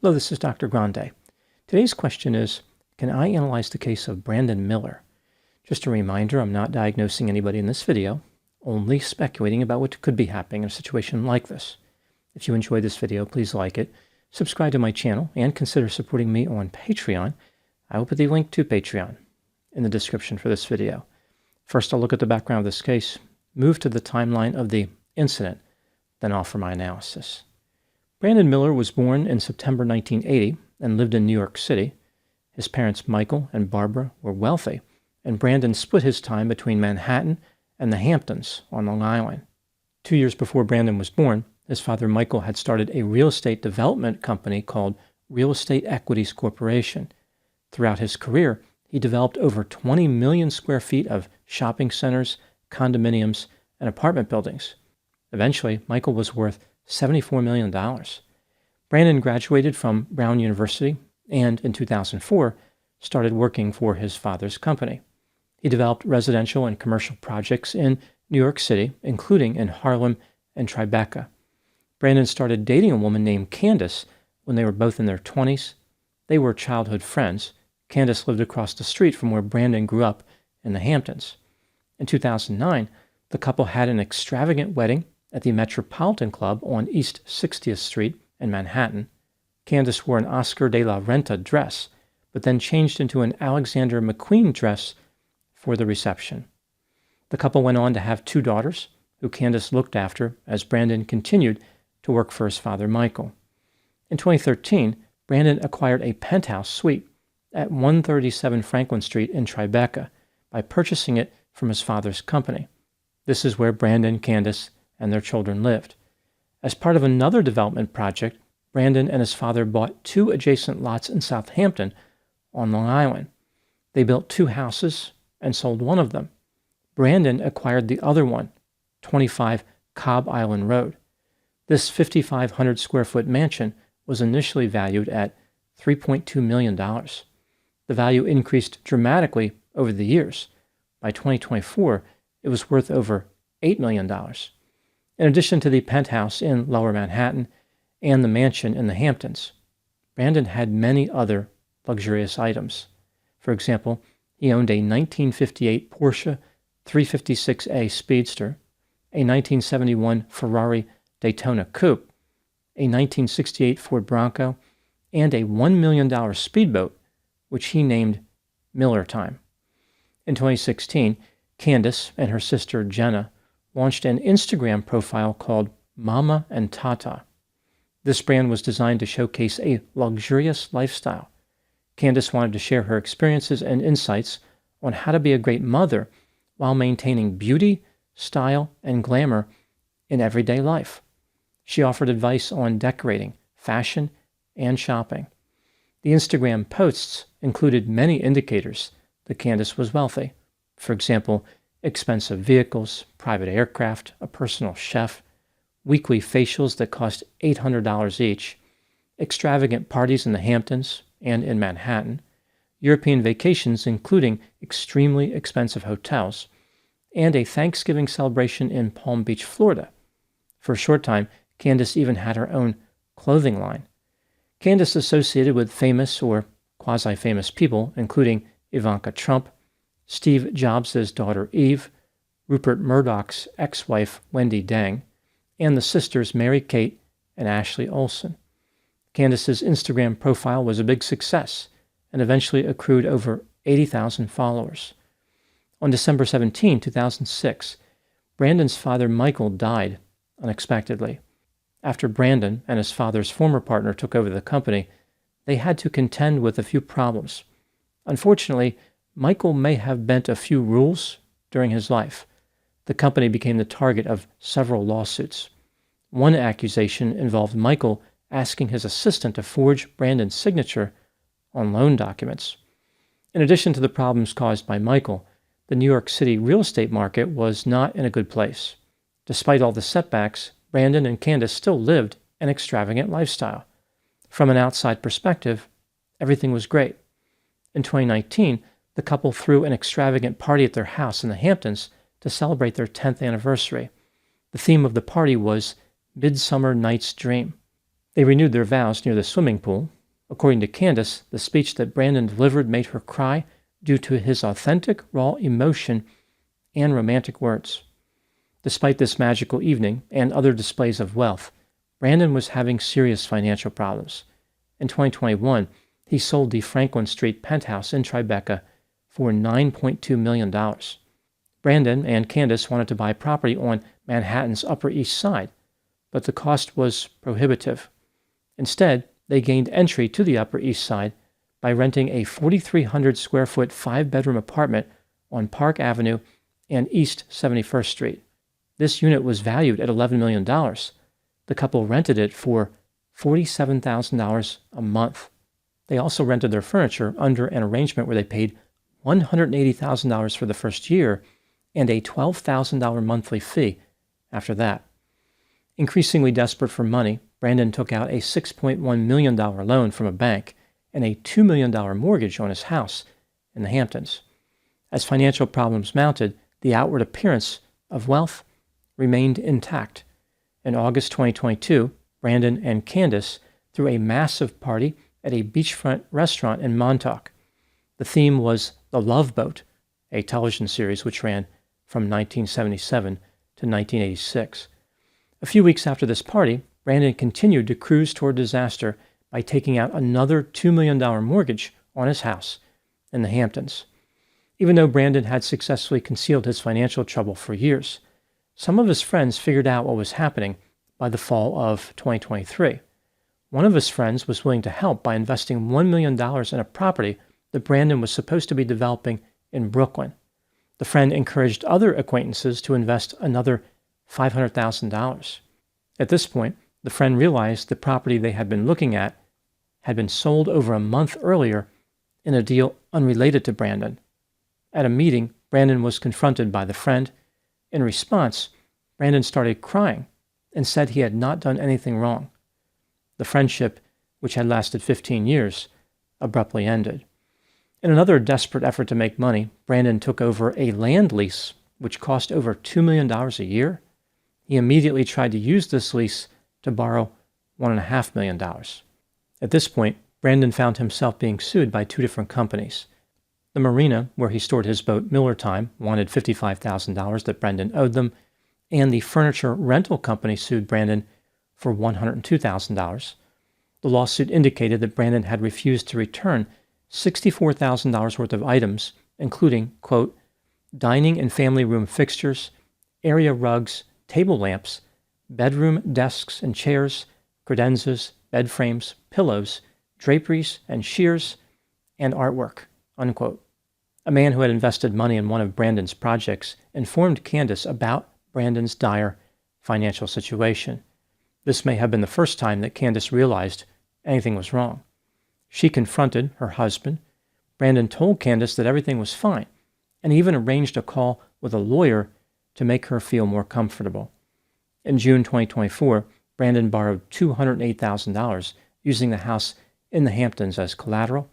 Hello, this is Dr. Grande. Today's question is, can I analyze the case of Brandon Miller? Just a reminder, I'm not diagnosing anybody in this video, only speculating about what could be happening in a situation like this. If you enjoyed this video, please like it, subscribe to my channel, and consider supporting me on Patreon. I will put the link to Patreon in the description for this video. First, I'll look at the background of this case, move to the timeline of the incident, then offer my analysis. Brandon Miller was born in September 1980 and lived in New York City. His parents, Michael and Barbara, were wealthy, and Brandon split his time between Manhattan and the Hamptons on Long Island. 2 years before Brandon was born, his father, Michael, had started a real estate development company called Real Estate Equities Corporation. Throughout his career, he developed over 20 million square feet of shopping centers, condominiums, and apartment buildings. Eventually, Michael was worth $74 million. Brandon graduated from Brown University and, in 2004, started working for his father's company. He developed residential and commercial projects in New York City, including in Harlem and Tribeca. Brandon started dating a woman named Candace when they were both in their 20s. They were childhood friends. Candace lived across the street from where Brandon grew up in the Hamptons. In 2009, the couple had an extravagant wedding at the Metropolitan Club on East 60th Street in Manhattan. Candace wore an Oscar de la Renta dress, but then changed into an Alexander McQueen dress for the reception. The couple went on to have 2 daughters, who Candace looked after as Brandon continued to work for his father, Michael. In 2013, Brandon acquired a penthouse suite at 137 Franklin Street in Tribeca by purchasing it from his father's company. This is where Brandon, Candace, and their children lived. As part of another development project, Brandon and his father bought 2 adjacent lots in Southampton on Long Island. They built 2 houses and sold one of them. Brandon acquired the other one, 25 Cobb Island Road. This 5,500 square foot mansion was initially valued at $3.2 million. The value increased dramatically over the years. By 2024, it was worth over $8 million. In addition to the penthouse in Lower Manhattan and the mansion in the Hamptons, Brandon had many other luxurious items. For example, he owned a 1958 Porsche 356A Speedster, a 1971 Ferrari Daytona Coupe, a 1968 Ford Bronco, and a $1 million speedboat, which he named Miller Time. In 2016, Candace and her sister Jenna launched an Instagram profile called Mama and Tata. This brand was designed to showcase a luxurious lifestyle. Candace wanted to share her experiences and insights on how to be a great mother while maintaining beauty, style, and glamour in everyday life. She offered advice on decorating, fashion, and shopping. The Instagram posts included many indicators that Candace was wealthy. For example, expensive vehicles, private aircraft, a personal chef, weekly facials that cost $800 each, extravagant parties in the Hamptons and in Manhattan, European vacations including extremely expensive hotels, and a Thanksgiving celebration in Palm Beach, Florida. For a short time, Candace even had her own clothing line. Candace associated with famous or quasi-famous people, including Ivanka Trump, Steve Jobs' daughter Eve, Rupert Murdoch's ex-wife Wendy Deng, and the sisters Mary-Kate and Ashley Olsen. Candace's Instagram profile was a big success and eventually accrued over 80,000 followers. On December 17, 2006, Brandon's father Michael died unexpectedly. After Brandon and his father's former partner took over the company, they had to contend with a few problems. Unfortunately, Michael may have bent a few rules during his life. The company became the target of several lawsuits. One accusation involved Michael asking his assistant to forge Brandon's signature on loan documents. In addition to the problems caused by Michael, the New York City real estate market was not in a good place. Despite all the setbacks, Brandon and Candace still lived an extravagant lifestyle. From an outside perspective, everything was great. In 2019, the couple threw an extravagant party at their house in the Hamptons to celebrate their 10th anniversary. The theme of the party was Midsummer Night's Dream. They renewed their vows near the swimming pool. According to Candace, the speech that Brandon delivered made her cry due to his authentic, raw emotion and romantic words. Despite this magical evening and other displays of wealth, Brandon was having serious financial problems. In 2021, he sold the Franklin Street penthouse in Tribeca for $9.2 million. Brandon and Candace wanted to buy property on Manhattan's Upper East Side, but the cost was prohibitive. Instead, they gained entry to the Upper East Side by renting a 4,300 square foot 5-bedroom apartment on Park Avenue and East 71st Street. This unit was valued at $11 million. The couple rented it for $47,000 a month. They also rented their furniture under an arrangement where they paid $180,000 for the first year and a $12,000 monthly fee after that. Increasingly desperate for money, Brandon took out a $6.1 million loan from a bank and a $2 million mortgage on his house in the Hamptons. As financial problems mounted, the outward appearance of wealth remained intact. In August 2022, Brandon and Candace threw a massive party at a beachfront restaurant in Montauk. The theme was The Love Boat, a television series which ran from 1977 to 1986. A few weeks after this party, Brandon continued to cruise toward disaster by taking out another $2 million mortgage on his house in the Hamptons. Even though Brandon had successfully concealed his financial trouble for years, some of his friends figured out what was happening by the fall of 2023. One of his friends was willing to help by investing $1 million in a property that Brandon was supposed to be developing in Brooklyn. The friend encouraged other acquaintances to invest another $500,000. At this point, the friend realized the property they had been looking at had been sold over a month earlier in a deal unrelated to Brandon. At a meeting, Brandon was confronted by the friend. In response, Brandon started crying and said he had not done anything wrong. The friendship, which had lasted 15 years, abruptly ended. In another desperate effort to make money, Brandon took over a land lease which cost over $2 million a year. He immediately tried to use this lease to borrow $1.5 million. At this point, Brandon found himself being sued by 2 different companies. The marina, where he stored his boat Miller Time, wanted $55,000 that Brandon owed them, and the furniture rental company sued Brandon for $102,000. The lawsuit indicated that Brandon had refused to return $64,000 worth of items, including, quote, dining and family room fixtures, area rugs, table lamps, bedroom desks and chairs, credenzas, bed frames, pillows, draperies, and shears, and artwork, unquote. A man who had invested money in one of Brandon's projects informed Candace about Brandon's dire financial situation. This may have been the first time that Candace realized anything was wrong. She confronted her husband. Brandon told Candace that everything was fine, and even arranged a call with a lawyer to make her feel more comfortable. In June 2024, Brandon borrowed $208,000 using the house in the Hamptons as collateral.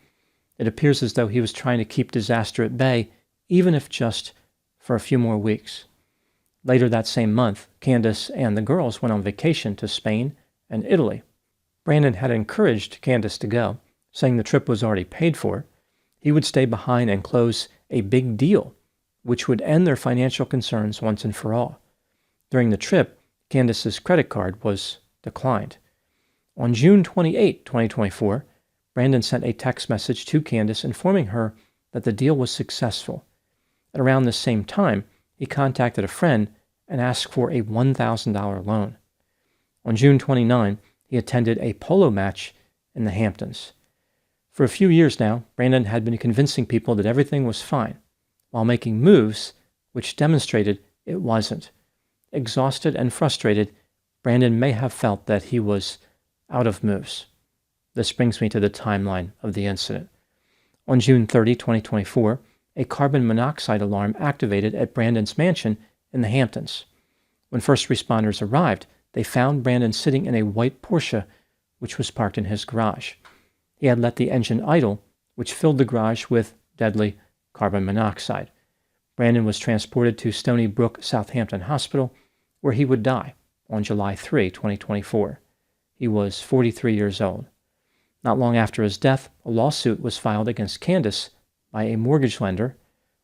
It appears as though he was trying to keep disaster at bay, even if just for a few more weeks. Later that same month, Candace and the girls went on vacation to Spain and Italy. Brandon had encouraged Candace to go, saying the trip was already paid for. He would stay behind and close a big deal, which would end their financial concerns once and for all. During the trip, Candace's credit card was declined. On June 28, 2024, Brandon sent a text message to Candace informing her that the deal was successful. At around the same time, he contacted a friend and asked for a $1,000 loan. On June 29, he attended a polo match in the Hamptons. For a few years now, Brandon had been convincing people that everything was fine, while making moves which demonstrated it wasn't. Exhausted and frustrated, Brandon may have felt that he was out of moves. This brings me to the timeline of the incident. On June 30, 2024, a carbon monoxide alarm activated at Brandon's mansion in the Hamptons. When first responders arrived, they found Brandon sitting in a white Porsche, which was parked in his garage. He had let the engine idle, which filled the garage with deadly carbon monoxide. Brandon was transported to Stony Brook Southampton Hospital, where he would die on July 3, 2024. He was 43 years old. Not long after his death, a lawsuit was filed against Candace by a mortgage lender.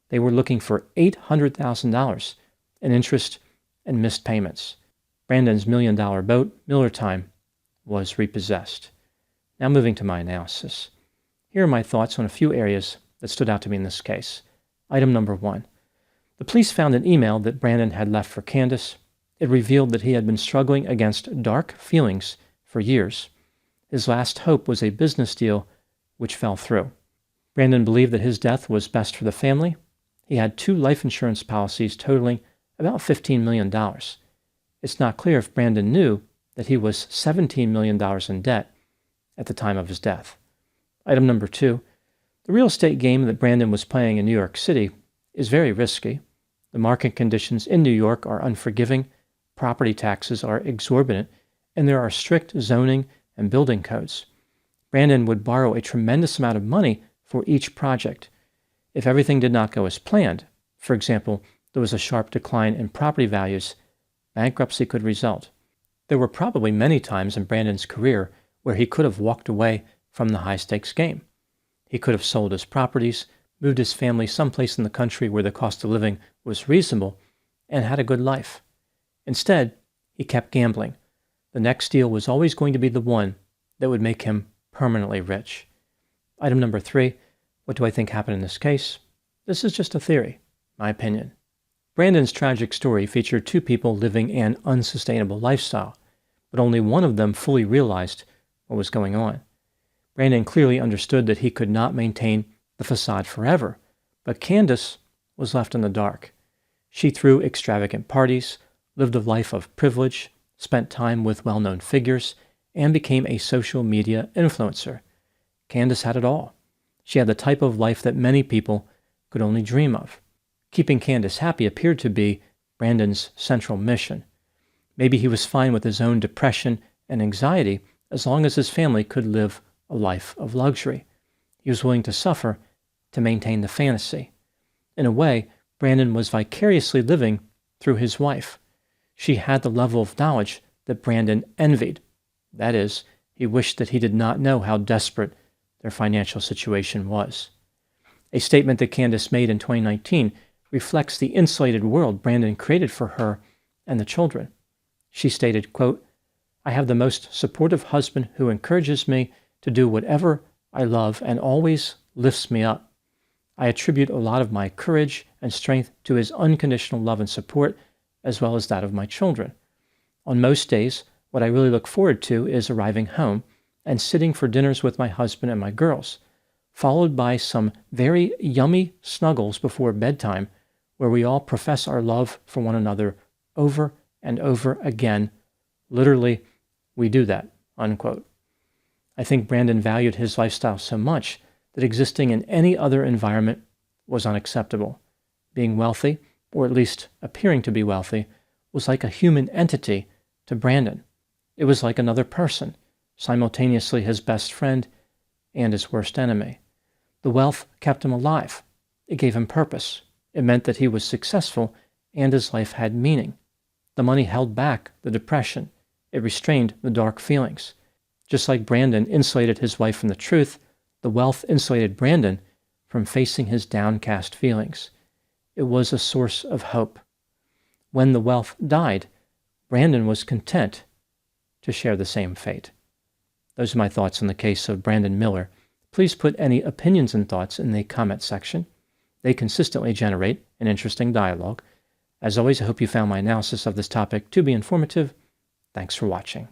They were looking for $800,000 in interest and missed payments. Brandon's $1 million boat, Miller Time, was repossessed. Now moving to my analysis. Here are my thoughts on a few areas that stood out to me in this case. Item number 1. The police found an email that Brandon had left for Candace. It revealed that he had been struggling against dark feelings for years. His last hope was a business deal which fell through. Brandon believed that his death was best for the family. He had 2 life insurance policies totaling about $15 million. It's not clear if Brandon knew that he was $17 million in debt at the time of his death. Item number 2. The real estate game that Brandon was playing in New York City is very risky. The market conditions in New York are unforgiving, property taxes are exorbitant, and there are strict zoning and building codes. Brandon would borrow a tremendous amount of money for each project. If everything did not go as planned, for example, there was a sharp decline in property values, bankruptcy could result. There were probably many times in Brandon's career where he could have walked away from the high-stakes game. He could have sold his properties, moved his family someplace in the country where the cost of living was reasonable, and had a good life. Instead, he kept gambling. The next deal was always going to be the one that would make him permanently rich. Item number 3, what do I think happened in this case? This is just a theory, my opinion. Brandon's tragic story featured 2 people living an unsustainable lifestyle, but only one of them fully realized what was going on. Brandon clearly understood that he could not maintain the facade forever, but Candace was left in the dark. She threw extravagant parties, lived a life of privilege, spent time with well-known figures, and became a social media influencer. Candace had it all. She had the type of life that many people could only dream of. Keeping Candace happy appeared to be Brandon's central mission. Maybe he was fine with his own depression and anxiety as long as his family could live a life of luxury. He was willing to suffer to maintain the fantasy. In a way, Brandon was vicariously living through his wife. She had the level of knowledge that Brandon envied. That is, he wished that he did not know how desperate their financial situation was. A statement that Candace made in 2019 reflects the insulated world Brandon created for her and the children. She stated, quote, "I have the most supportive husband who encourages me to do whatever I love and always lifts me up. I attribute a lot of my courage and strength to his unconditional love and support, as well as that of my children. On most days, what I really look forward to is arriving home and sitting for dinners with my husband and my girls, followed by some very yummy snuggles before bedtime, where we all profess our love for one another over and over again. Literally, we do that," unquote. I think Brandon valued his lifestyle so much that existing in any other environment was unacceptable. Being wealthy, or at least appearing to be wealthy, was like a human entity to Brandon. It was like another person, simultaneously his best friend and his worst enemy. The wealth kept him alive. It gave him purpose. It meant that he was successful and his life had meaning. The money held back the depression. It restrained the dark feelings. Just like Brandon insulated his wife from the truth, the wealth insulated Brandon from facing his downcast feelings. It was a source of hope. When the wealth died, Brandon was content to share the same fate. Those are my thoughts on the case of Brandon Miller. Please put any opinions and thoughts in the comment section. They consistently generate an interesting dialogue. As always, I hope you found my analysis of this topic to be informative. Thanks for watching.